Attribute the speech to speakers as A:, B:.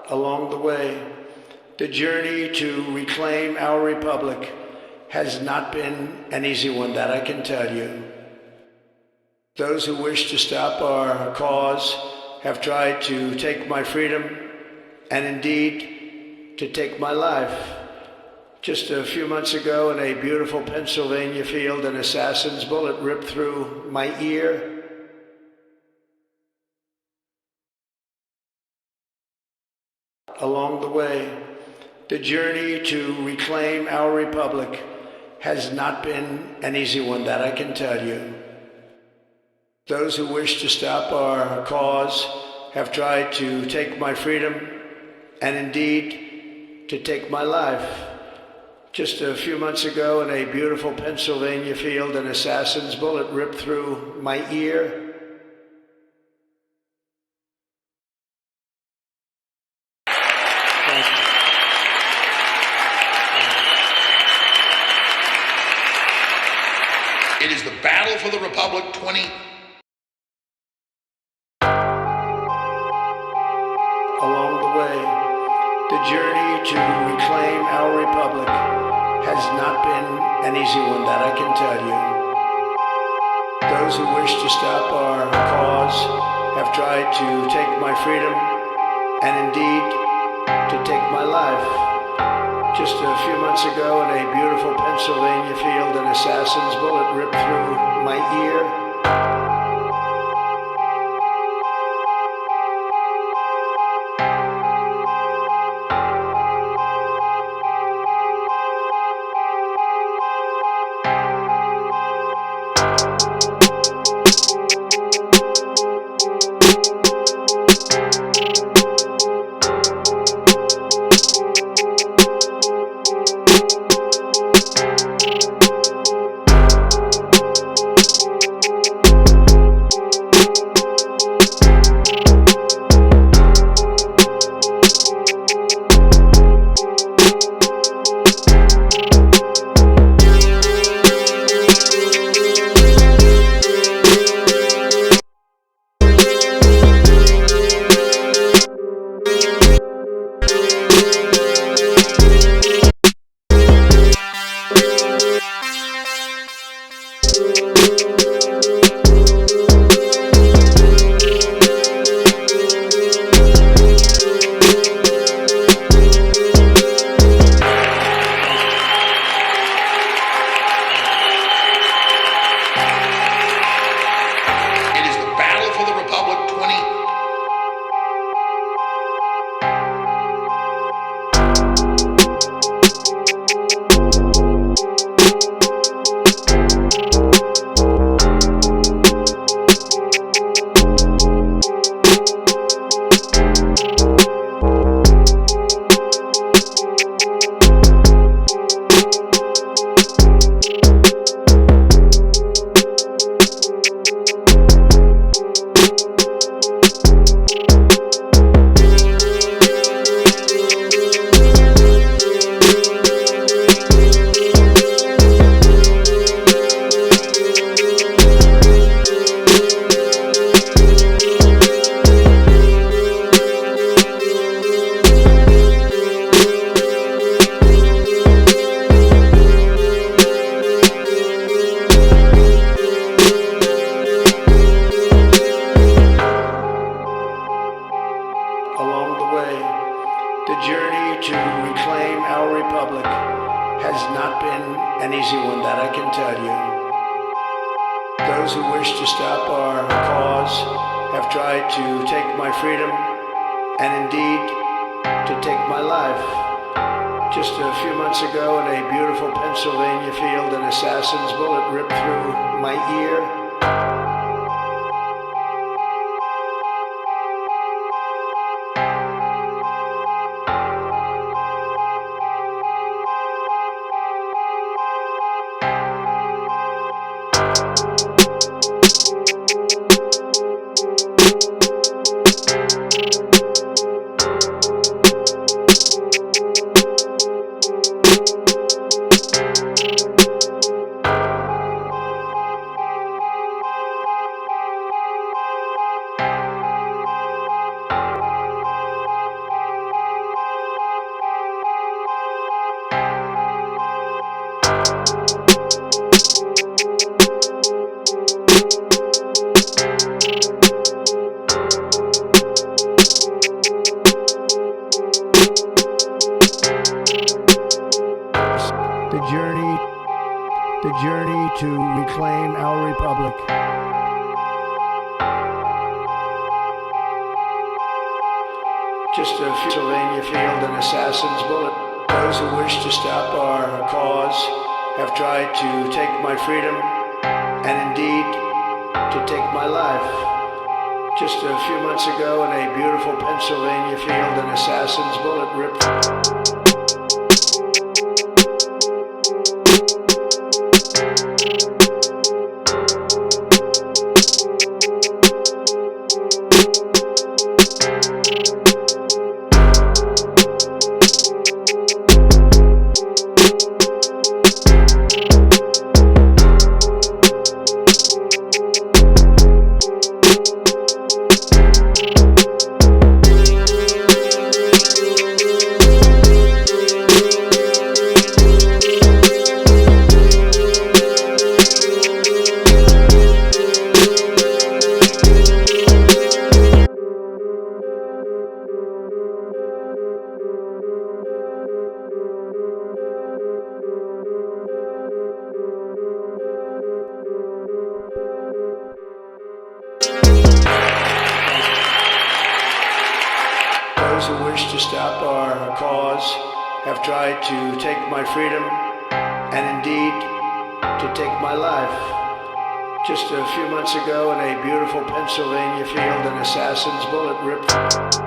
A: Along the way, the journey to reclaim our republic has not been an easy one, that I can tell you. Those who wish to stop our cause have tried to take my freedom and indeed to take my life. Just a few months ago in a beautiful Pennsylvania field, an assassin's bullet ripped through my ear. Along the way, the journey to reclaim our republic has not been an easy one, that I can tell you. Those who wish to stop our cause have tried to take my freedom and indeed to take my life. Just a few months ago in a beautiful Pennsylvania field, an assassin's bullet ripped through my ear.
B: It is the battle for the Republic 20.
A: Along the way, the journey to reclaim our republic has not been an easy one, that I can tell you. Those who wish to stop our cause have tried to take my freedom and indeed to take my life. Just a few months ago in a beautiful Pennsylvania field, an assassin's bullet ripped through my ear. An easy one, that I can tell you. Those who wish to stop our cause have tried to take my freedom and indeed to take my life. Just a few months ago in a beautiful Pennsylvania field, an assassin's bullet ripped through my ear. to reclaim our republic. Just a Pennsylvania field, an assassin's bullet. Those who wish to stop our cause have tried to take my freedom and indeed to take my life. Just a few months ago in a beautiful Pennsylvania field, an assassin's bullet ripped. Those who wish to stop our cause have tried to take my freedom and indeed to take my life. Just a few months ago in a beautiful Pennsylvania field, an assassin's bullet ripped.